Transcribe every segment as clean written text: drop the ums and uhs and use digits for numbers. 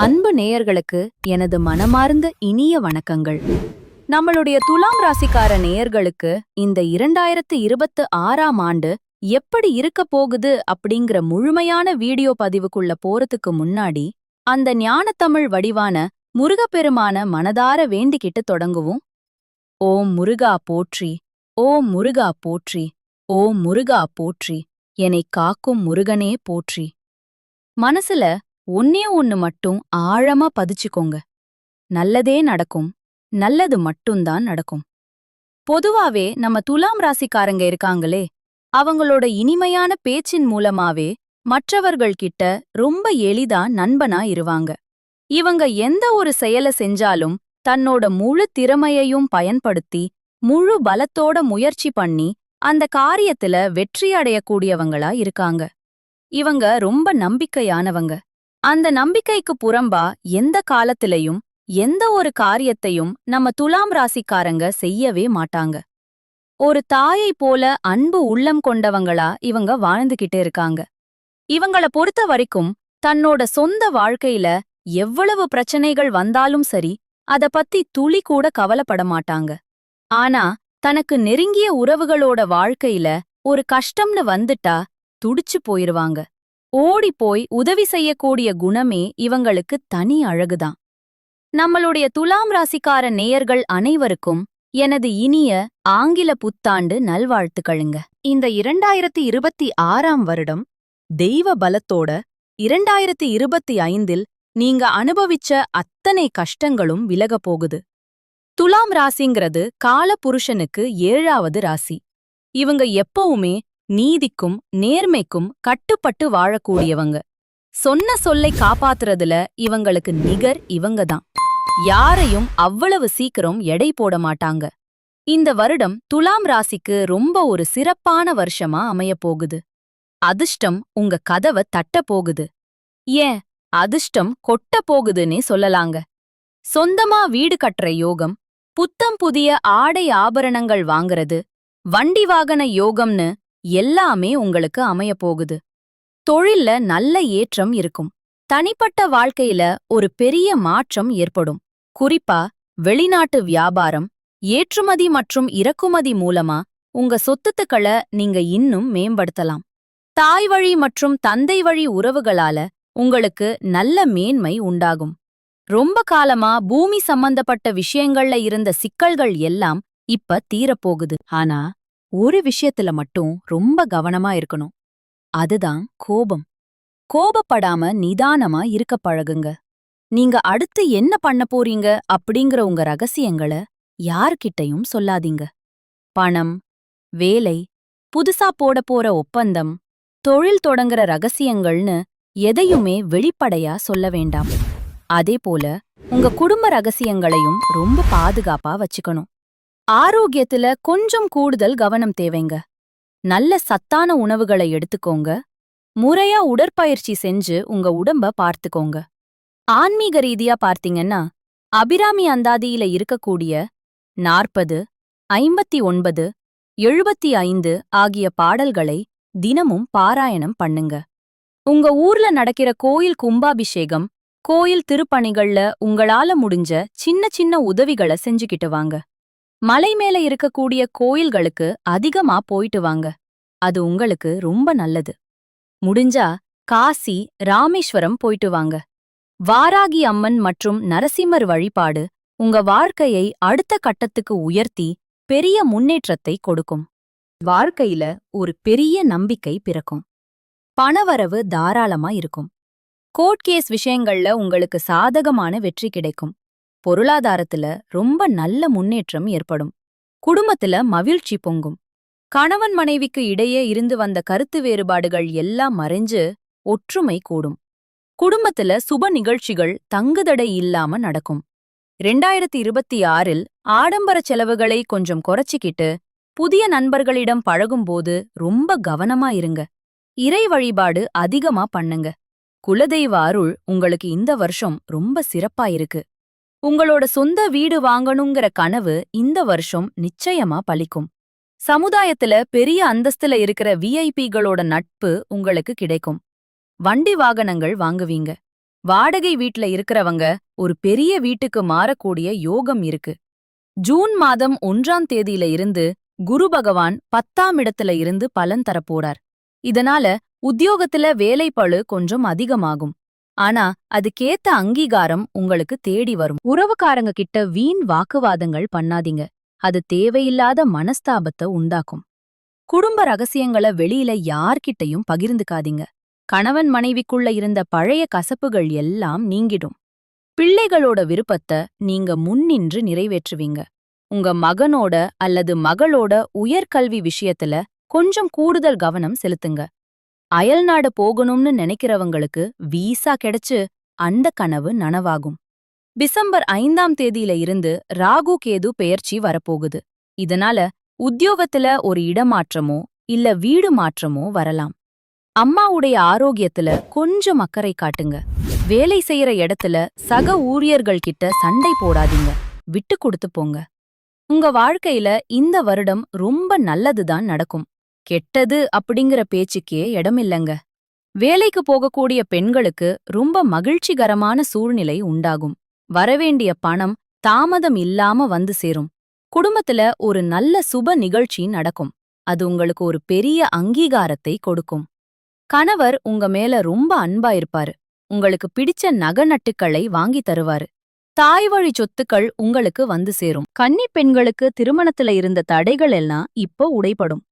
அன்பு நேயர்களுக்கு எனது மனமார்ந்த இனிய வணக்கங்கள். நம்மளுடைய துலாம் ராசிக்கார நேயர்களுக்கு இந்த 2026ஆம் ஆண்டு எப்படி இருக்க போகுது அப்படிங்கிற முழுமையான வீடியோ பதிவுக்குள்ள போறதுக்கு முன்னாடி அந்த ஞானத்தமிழ் வடிவான முருகப்பெருமான மனதார வேண்டிக்கிட்டு தொடங்குவோம். ஓம் முருகா போற்றி, ஓம் முருகா போற்றி, ஓம் முருகா போற்றி, என்னைக் காக்கும் முருகனே போற்றி. மனசுல ஒன்னே ஒன்னு மட்டும் ஆழமா பதிச்சுக்கோங்க. நல்லதே நடக்கும், நல்லது மட்டும்தான் நடக்கும். பொதுவாவே நம்ம துலாம் ராசிக்காரங்க இருக்காங்களே, அவங்களோட இனிமையான பேச்சின் மூலமாவே மற்றவர்கள் கிட்ட ரொம்ப எளிதா நண்பனா இருவாங்க. இவங்க எந்த ஒரு செயல செஞ்சாலும் தன்னோட முழு திறமையையும் பயன்படுத்தி முழு பலத்தோட முயற்சி பண்ணி அந்த காரியத்துல வெற்றி அடையக்கூடியவங்களா இருக்காங்க. இவங்க ரொம்ப நம்பிக்கையானவங்க. அந்த நம்பிக்கைக்கு புறம்பா எந்த காலத்திலையும் எந்த ஒரு காரியத்தையும் நம்ம துலாம் ராசிக்காரங்க செய்யவே மாட்டாங்க. ஒரு தாயை போல அன்பு உள்ளம் கொண்டவங்களா இவங்க வாழ்ந்துகிட்டு இருக்காங்க. இவங்கள பொறுத்த வரைக்கும் தன்னோட சொந்த வாழ்க்கையில எவ்வளவு பிரச்சனைகள் வந்தாலும் சரி, அத பத்தி துளி கூட கவலைப்பட மாட்டாங்க. ஆனா தனக்கு நெருங்கிய உறவுகளோட வாழ்க்கையில ஒரு கஷ்டம்னு வந்துட்டா துடிச்சு போயிருவாங்க. ஓடிப்போய் உதவி செய்யக்கூடிய குணமே இவங்களுக்கு தனி அழகுதான். நம்மளுடைய துலாம் ராசிக்கார நேயர்கள் அனைவருக்கும் எனது இனிய ஆங்கில புத்தாண்டு நல்வாழ்த்துக்களுங்க. இந்த 2026ஆம் வருடம் தெய்வ பலத்தோட 2025இல் நீங்க அனுபவிச்ச அத்தனை கஷ்டங்களும் விலகப் போகுது. துலாம் ராசிங்கிறது காலபுருஷனுக்கு 7வது ராசி. இவங்க எப்பவுமே நீதிக்கும் நேர்மைக்கும் கட்டுப்பட்டு வாழக்கூடியவங்க. சொன்ன சொல்லை காப்பாத்துறதுல இவங்களுக்கு நிகர் இவங்கதான். யாரையும் அவ்வளவு சீக்கிரம் எடை போட மாட்டாங்க. இந்த வருடம் துலாம் ராசிக்கு ரொம்ப ஒரு சிறப்பான வருஷமா அமையப் போகுது. அதிர்ஷ்டம் உங்க கதவை தட்ட போகுது. ஏன் அதிர்ஷ்டம் கொட்ட போகுதுன்னே சொல்லலாங்க. சொந்தமா வீடு கட்டுற யோகம், புத்தம் புதிய ஆடை ஆபரணங்கள் வாங்கறது, வண்டி வாகன யோகம்னு எல்லாமே உங்களுக்கு அமையப் போகுது. தொழில்ல நல்ல ஏற்றம் இருக்கும். தனிப்பட்ட வாழ்க்கையில ஒரு பெரிய மாற்றம் ஏற்படும். குறிப்பா வெளிநாட்டு வியாபாரம், ஏற்றுமதி மற்றும் இறக்குமதி மூலமா உங்க சொத்துக்களை நீங்க இன்னும் மேம்படுத்தலாம். தாய் வழி மற்றும் தந்தை வழி உறவுகளால உங்களுக்கு நல்ல மேன்மை உண்டாகும். ரொம்ப காலமா பூமி சம்பந்தப்பட்ட விஷயங்கள்ல இருந்த சிக்கல்கள் எல்லாம் இப்ப தீரப்போகுது. ஆனா ஒரு விஷயத்துல மட்டும் ரொம்ப கவனமா இருக்கணும். அதுதான் கோபம். கோபப்படாம நிதானமா இருக்க பழகுங்க. நீங்க அடுத்து என்ன பண்ண போறீங்க அப்படிங்கிற உங்க ரகசியங்களை யார்கிட்டயும் சொல்லாதீங்க. பணம், வேலை, புதுசா போற ஒப்பந்தம், தொழில் தொடங்குற ரகசியங்கள்னு எதையுமே வெளிப்படையா சொல்ல வேண்டாம். அதேபோல உங்க குடும்ப ரகசியங்களையும் ரொம்ப பாதுகாப்பா வச்சுக்கணும். ஆரோக்கியத்துல கொஞ்சம் கூடுதல் கவனம் தேவைங்க. நல்ல சத்தான உணவுகளை எடுத்துக்கோங்க. முறையா உடற்பயிற்சி செஞ்சு உங்க உடம்ப பார்த்துக்கோங்க. ஆன்மீக ரீதியா பார்த்தீங்கன்னா, அபிராமி அந்தாதியில இருக்கக்கூடிய 40, 59, 75 ஆகிய பாடல்களை தினமும் பாராயணம் பண்ணுங்க. உங்க ஊர்ல நடக்கிற கோயில் கும்பாபிஷேகம், கோயில் திருப்பணிகள்ல உங்களால முடிஞ்ச சின்ன சின்ன உதவிகளை செஞ்சுக்கிட்டு வாங்க. மலை மேல இருக்கக்கூடிய கோயில்களுக்கு அதிகமா போயிட்டு வாங்க. அது உங்களுக்கு ரொம்ப நல்லது. முடிஞ்சா காசி, ராமேஸ்வரம் போயிட்டு வாங்க. வாராகி அம்மன் மற்றும் நரசிம்மர் வழிபாடு உங்க வாழ்க்கையை அடுத்த கட்டத்துக்கு உயர்த்தி பெரிய முன்னேற்றத்தை கொடுக்கும். வாழ்க்கையில ஒரு பெரிய நம்பிக்கை பிறக்கும். பணவரவு தாராளமா இருக்கும். கோர்ட் கேஸ் விஷயங்கள்ல உங்களுக்கு சாதகமான வெற்றி கிடைக்கும். பொருளாதாரத்துல ரொம்ப நல்ல முன்னேற்றம் ஏற்படும். குடும்பத்துல மகிழ்ச்சி பொங்கும். கணவன் மனைவிக்கு இடையே இருந்து வந்த கருத்து வேறுபாடுகள் எல்லாம் மறைஞ்சு ஒற்றுமை கூடும். குடும்பத்துல சுப நிகழ்ச்சிகள் தங்குதடை இல்லாம நடக்கும். 2026இல் ஆடம்பர செலவுகளை கொஞ்சம் குறைச்சிக்கிட்டு புதிய நண்பர்களிடம் பழகும்போது ரொம்ப கவனமா இருங்க. இறை வழிபாடு அதிகமா பண்ணுங்க. குலதெய்வ அருள் உங்களுக்கு இந்த வருஷம் ரொம்ப சிறப்பா இருக்கு. உங்களோட சொந்த வீடு வாங்கணுங்கிற கனவு இந்த வருஷம் நிச்சயமா பலிக்கும். சமுதாயத்துல பெரிய அந்தஸ்துல இருக்கிற விஐபிகளோட நட்பு உங்களுக்கு கிடைக்கும். வண்டி வாகனங்கள் வாங்குவீங்க. வாடகை வீட்ல இருக்கிறவங்க ஒரு பெரிய வீட்டுக்கு மாறக்கூடிய யோகம் இருக்கு. ஜூன் மாதம் 1ஆம் தேதியில இருந்து குரு பகவான் 10ஆம் இடத்துல இருந்து பலன் தரப்போறார். இதனால உத்தியோகத்துல வேலைப்பளு கொஞ்சம் அதிகமாகும். ஆனா அதுக்கேத்த அங்கீகாரம் உங்களுக்கு தேடி வரும். உறவுக்காரங்க கிட்ட வீண் வாக்குவாதங்கள் பண்ணாதீங்க. அது தேவையில்லாத மனஸ்தாபத்தை உண்டாக்கும். குடும்ப ரகசியங்களை வெளியில யார்கிட்டயும் பகிர்ந்துக்காதீங்க. கணவன் மனைவிக்குள்ள இருந்த பழைய கசப்புகள் எல்லாம் நீங்கிடும். பிள்ளைகளோட விருப்பத்தை நீங்க முன்னின்று நிறைவேற்றுவீங்க. உங்க மகனோட அல்லது மகளோட உயர்கல்வி விஷயத்துல கொஞ்சம் கூடுதல் கவனம் செலுத்துங்க. அயல்நாடு போகணும்னு நினைக்கிறவங்களுக்கு வீசா கிடைச்சு அந்த கனவு நனவாகும். டிசம்பர் 5ஆம் தேதியில இருந்து ராகு கேது பெயர்ச்சி வரப்போகுது. இதனால உத்தியோகத்துல ஒரு இடமாற்றமோ இல்ல வீடு மாற்றமோ வரலாம். அம்மாவுடைய ஆரோக்கியத்துல கொஞ்சம் அக்கறை காட்டுங்க. வேலை செய்யற இடத்துல சக ஊழியர்கள் கிட்ட சண்டை போடாதீங்க. விட்டு கொடுத்து போங்க. உங்க வாழ்க்கையில இந்த வருடம் ரொம்ப நல்லதுதான் நடக்கும். கெட்டது அப்படிங்கிற பேச்சுக்கே இடமில்லங்க. வேலைக்கு போகக்கூடிய பெண்களுக்கு ரொம்ப மகிழ்ச்சிகரமான சூழ்நிலை உண்டாகும். வரவேண்டிய பணம் தாமதம் இல்லாம வந்து சேரும். குடும்பத்துல ஒரு நல்ல சுப நிகழ்ச்சி நடக்கும். அது உங்களுக்கு ஒரு பெரிய அங்கீகாரத்தை கொடுக்கும். கணவர் உங்க மேல ரொம்ப அன்பா இருப்பாரு. உங்களுக்கு பிடிச்ச நகநட்டுக்களை வாங்கி தருவாரு. தாய்வழி சொத்துக்கள் உங்களுக்கு வந்து சேரும். கன்னிப் பெண்களுக்கு திருமணத்துல இருந்த தடைகள் எல்லாம் இப்போ உடைபடும்.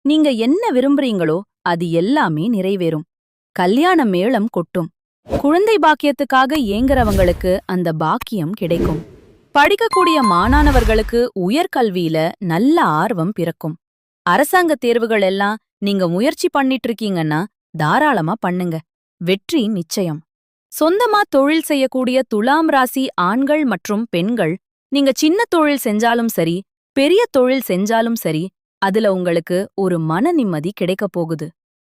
நீங்க என்ன விரும்புறீங்களோ அது எல்லாமே நிறைவேறும். கல்யாண மேளம் கொட்டும். குழந்தை பாக்கியத்துக்காக ஏங்குறவங்களுக்கு அந்த பாக்கியம் கிடைக்கும். படிக்கக்கூடிய மாணவர்களுக்கு உயர்கல்வியில நல்ல ஆர்வம் பிறக்கும். அரசாங்க தேர்வுகள் எல்லாம் நீங்க முயற்சி பண்ணிட்டு இருக்கீங்கன்னா தாராளமா பண்ணுங்க. வெற்றி நிச்சயம். சொந்தமா தொழில் செய்யக்கூடிய துலாம் ராசி ஆண்கள் மற்றும் பெண்கள், நீங்க சின்ன தொழில் செஞ்சாலும் சரி, பெரிய தொழில் செஞ்சாலும் சரி, அதுல உங்களுக்கு ஒரு மன நிம்மதி கிடைக்கப் போகுது.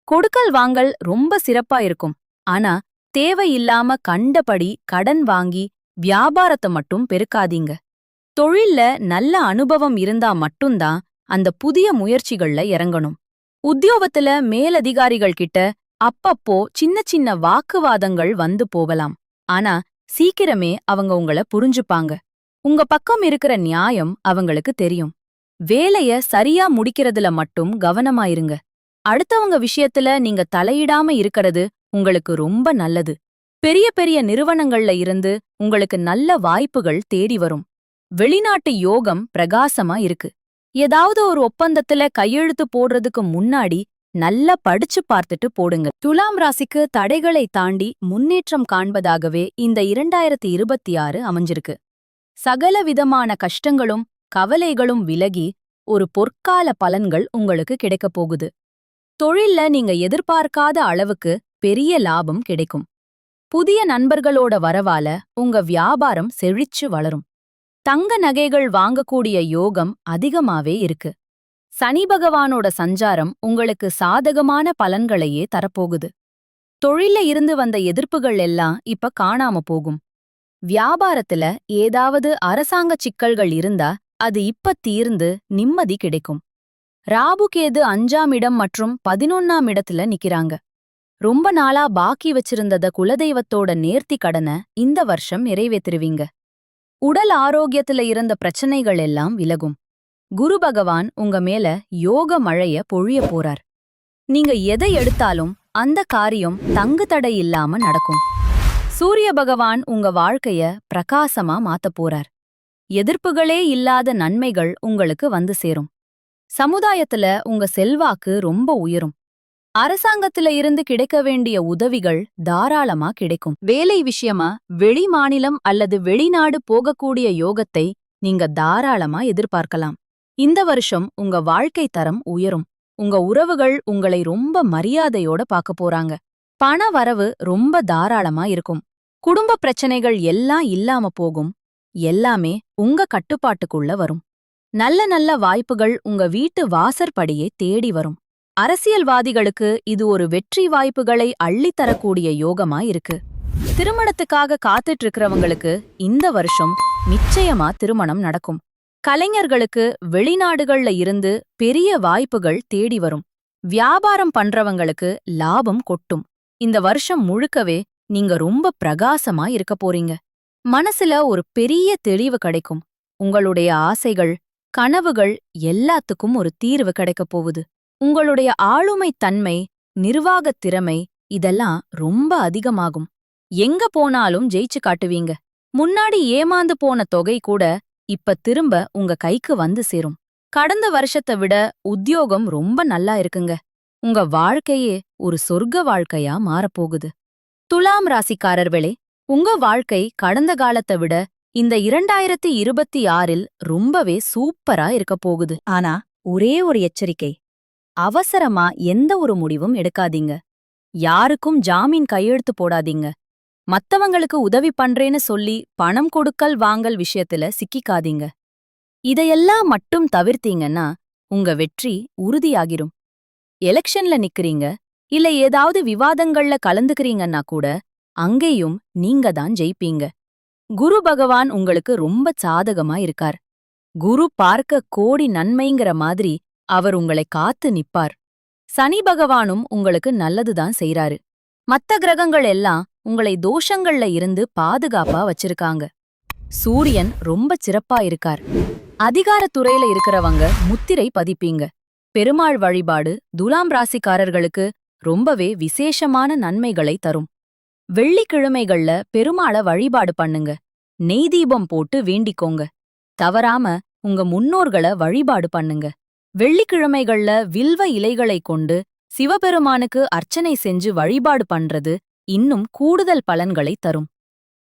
கொடுக்கல் வாங்கல் ரொம்ப சிறப்பா இருக்கும். ஆனா தேவையில்லாம கண்டபடி கடன் வாங்கி வியாபாரத்தை மட்டும் பெருக்காதீங்க. தொழில்ல நல்ல அனுபவம் இருந்தா மட்டும்தான் அந்த புதிய முயற்சிகள்ல இறங்கணும். உத்தியோகத்துல மேலதிகாரிகள் கிட்ட அப்பப்போ சின்ன சின்ன வாக்குவாதங்கள் வந்து போகலாம். ஆனா சீக்கிரமே அவங்க உங்கள புரிஞ்சுப்பாங்க. உங்க பக்கம் இருக்கிற நியாயம் அவங்களுக்கு தெரியும். வேலைய சரியா முடிக்கிறதுல மட்டும் கவனமாயிருங்க. அடுத்தவங்க விஷயத்துல நீங்க தலையிடாம இருக்கறது உங்களுக்கு ரொம்ப நல்லது. பெரிய பெரிய நிறுவனங்கள்ல இருந்து உங்களுக்கு நல்ல வாய்ப்புகள் தேடி வரும். வெளிநாட்டு யோகம் பிரகாசமா இருக்கு. ஏதாவது ஒரு ஒப்பந்தத்துல கையெழுத்து போடுறதுக்கு முன்னாடி நல்லா படிச்சு பார்த்துட்டு போடுங்க. துலாம் ராசிக்கு தடைகளை தாண்டி முன்னேற்றம் காண்பதாகவே இந்த 2026 அமைஞ்சிருக்கு. சகல விதமான கஷ்டங்களும் கவலைகளும் விலகி ஒரு பொற்கால பலன்கள் உங்களுக்கு கிடைக்கப் போகுது. தொழில்ல நீங்க எதிர்பார்க்காத அளவுக்கு பெரிய லாபம் கிடைக்கும். புதிய நண்பர்களோட வரவால உங்க வியாபாரம் செழிச்சு வளரும். தங்க நகைகள் வாங்கக்கூடிய யோகம் அதிகமாவே இருக்கு. சனி பகவானோட சஞ்சாரம் உங்களுக்கு சாதகமான பலன்களையே தரப்போகுது. தொழில்ல இருந்து வந்த எதிர்ப்புகள் எல்லாம் இப்ப காணாம போகும். வியாபாரத்துல ஏதாவது அரசாங்க சிக்கல்கள் இருந்தா அது இப்ப தீர்ந்து நிம்மதி கிடைக்கும். ராபுகேது 5ஆம் இடம் மற்றும் 11ஆம் இடத்துல நிக்கிறாங்க. ரொம்ப நாளா பாக்கி வச்சிருந்தத குலதெய்வத்தோட நேர்த்தி கடனை இந்த வருஷம் நிறைவேற்றுவீங்க. உடல் ஆரோக்கியத்துல இருந்த பிரச்சனைகள் எல்லாம் விலகும். குரு பகவான் உங்க மேல யோக மழைய பொழிய போறார். நீங்க எதை எடுத்தாலும் அந்த காரியம் தங்கு தடை இல்லாம நடக்கும். சூரிய பகவான் உங்க வாழ்க்கைய பிரகாசமா மாத்தப் போறார். எதிர்ப்புகளே இல்லாத நன்மைகள் உங்களுக்கு வந்து சேரும். சமுதாயத்துல உங்க செல்வாக்கு ரொம்ப உயரும். அரசாங்கத்துல இருந்து கிடைக்க வேண்டிய உதவிகள் தாராளமா கிடைக்கும். வேலை விஷயமா வெளி மாநிலம் அல்லது வெளிநாடு போகக்கூடிய யோகத்தை நீங்க தாராளமா எதிர்பார்க்கலாம். இந்த வருஷம் உங்க வாழ்க்கை தரம் உயரும். உங்க உறவுகள் உங்களை ரொம்ப மரியாதையோட பார்க்க போறாங்க. பண வரவு ரொம்ப தாராளமா இருக்கும். குடும்ப பிரச்சனைகள் எல்லாம் இல்லாம போகும். எல்லாமே உங்க கட்டுப்பாட்டுக்குள்ள வரும். நல்ல நல்ல வாய்ப்புகள் உங்க வீட்டு வாசற்படியே தேடி வரும். அரசியல்வாதிகளுக்கு இது ஒரு வெற்றி வாய்ப்புகளை அள்ளித்தரக்கூடிய யோகமா இருக்கு. திருமணத்துக்காக காத்துட்டு இருக்கிறவங்களுக்கு இந்த வருஷம் நிச்சயமா திருமணம் நடக்கும். கலைஞர்களுக்கு வெளிநாடுகள்ல இருந்து பெரிய வாய்ப்புகள் தேடி வரும். வியாபாரம் பண்றவங்களுக்கு லாபம் கொட்டும். இந்த வருஷம் முழுக்கவே நீங்க ரொம்ப பிரகாசமா இருக்க போறீங்க. மனசுல ஒரு பெரிய தெளிவு கிடைக்கும். உங்களுடைய ஆசைகள், கனவுகள் எல்லாத்துக்கும் ஒரு தீர்வு கிடைக்கப் போகுது. உங்களுடைய ஆளுமை தன்மை, நிர்வாகத் திறமை இதெல்லாம் ரொம்ப அதிகமாகும். எங்க போனாலும் ஜெயிச்சு காட்டுவீங்க. முன்னாடி ஏமாந்து போன தொகை கூட இப்ப திரும்ப உங்க கைக்கு வந்து சேரும். கடந்த வருஷத்தை விட உத்தியோகம் ரொம்ப நல்லா இருக்குங்க. உங்க வாழ்க்கையே ஒரு சொர்க்க வாழ்க்கையா மாறப்போகுது. துலாம் ராசிக்காரர்களே, உங்க வாழ்க்கை கடந்த காலத்தை விட இந்த 2026இல் ரொம்பவே சூப்பரா இருக்கப் போகுது. ஆனா ஒரே ஒரு எச்சரிக்கை, அவசரமா எந்த ஒரு முடிவும் எடுக்காதீங்க. யாருக்கும் ஜாமீன் கையெழுத்து போடாதீங்க. மத்தவங்களுக்கு உதவி பண்றேன்னு சொல்லி பணம் கொடுக்கல் வாங்கல் விஷயத்துல சிக்கிக்காதீங்க. இதையெல்லாம் மட்டும் தவிர்த்தீங்கன்னா உங்க வெற்றி உறுதியாகிரும். எலெக்ஷன்ல நிக்கிறீங்க, இல்ல ஏதாவது விவாதங்கள்ல கலந்துக்கிறீங்கன்னா கூட அங்கேயும் நீங்க தான் ஜெயிப்பீங்க. குரு பகவான் உங்களுக்கு ரொம்ப சாதகமா இருக்கார். குரு பார்க்க கோடி நன்மைங்கிற மாதிரி அவர் உங்களை காத்து நிப்பார். சனி பகவானும் உங்களுக்கு நல்லதுதான் செய்றாரு. மத்த கிரகங்கள் எல்லாம் உங்களை தோஷங்கள்ல இருந்து பாதுகாப்பா வச்சிருக்காங்க. சூரியன் ரொம்ப சிறப்பா இருக்கார். அதிகாரத்துறையில இருக்கிறவங்க முத்திரை பதிப்பீங்க. பெருமாள் வழிபாடு துலாம் ராசிக்காரர்களுக்கு ரொம்பவே விசேஷமான நன்மைகளை தரும். வெள்ளிக்கிழமைகள்ல பெருமாள வழிபாடு பண்ணுங்க. நெய் தீபம் போட்டு வேண்டிக்கோங்க. தவறாம உங்க முன்னோர்கள வழிபாடு பண்ணுங்க. வெள்ளிக்கிழமைகள்ல வில்வ இலைகளை கொண்டு சிவபெருமானுக்கு அர்ச்சனை செஞ்சு வழிபாடு பண்றது இன்னும் கூடுதல் பலன்களை தரும்.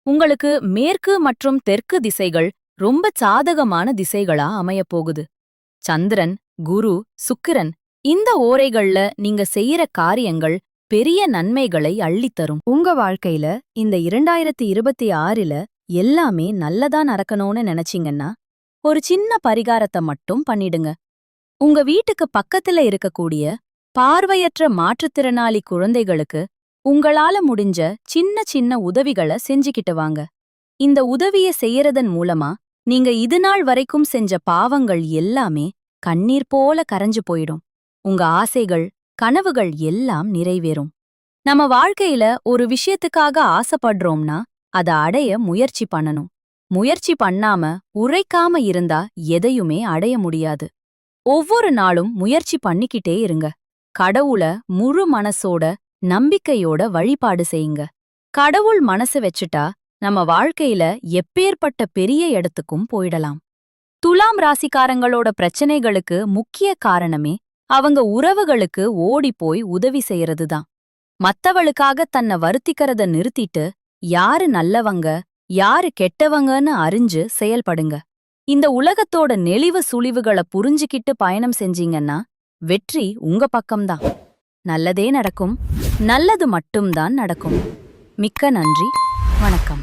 உங்களுக்கு மேற்கு மற்றும் தெற்கு திசைகள் ரொம்ப சாதகமான திசைகளா அமையப்போகுது. சந்திரன், குரு, சுக்கிரன் இந்த ஓரைகள்ல நீங்க செய்யற காரியங்கள் பெரிய நன்மைகளை அள்ளித்தரும். உங்க வாழ்க்கையில இந்த 2026ல எல்லாமே நல்லதா நடக்கணும்னு நினைச்சீங்கன்னா ஒரு சின்ன பரிகாரத்தை மட்டும் பண்ணிடுங்க. உங்க வீட்டுக்கு பக்கத்துல இருக்கக்கூடிய பார்வையற்ற மாற்றுத்திறனாளி குழந்தைகளுக்கு உங்களால முடிஞ்ச சின்ன சின்ன உதவிகளை செஞ்சுக்கிட்டு வாங்க. இந்த உதவிய செய்யறதன் மூலமா நீங்க இதுநாள் வரைக்கும் செஞ்ச பாவங்கள் எல்லாமே கண்ணீர் போல கரைஞ்சு போயிடும். உங்க ஆசைகள், கனவுகள் எல்லாம் நிறைவேறும். நம்ம வாழ்க்கையில ஒரு விஷயத்துக்காக ஆசைப்படுறோம்னா அத அடைய முயற்சி பண்ணணும். முயற்சி பண்ணாம உழைக்காம இருந்தா எதையுமே அடைய முடியாது. ஒவ்வொரு நாளும் முயற்சி பண்ணிக்கிட்டே இருங்க. கடவுள முழு மனசோட நம்பிக்கையோட வழிபாடு செய்யுங்க. கடவுள் மனசு வச்சுட்டா நம்ம வாழ்க்கையில எப்பேற்பட்ட பெரிய இடத்துக்கும் போயிடலாம். துலாம் ராசிக்காரங்களோட பிரச்சனைகளுக்கு முக்கிய காரணமே அவங்க உறவுகளுக்கு ஓடிப்போய் உதவி செய்யறதுதான். மத்தவளுக்காக தன்னை வருத்திக்கிறத நிறுத்திட்டு யாரு நல்லவங்க யாரு கெட்டவங்கன்னு அறிஞ்சு செயல்படுங்க. இந்த உலகத்தோட நெளிவு சுழிவுகளை புரிஞ்சுக்கிட்டு பயணம் செஞ்சீங்கன்னா வெற்றி உங்க பக்கம்தான். நல்லதே நடக்கும். நல்லது மட்டும்தான் நடக்கும். மிக்க நன்றி. வணக்கம்.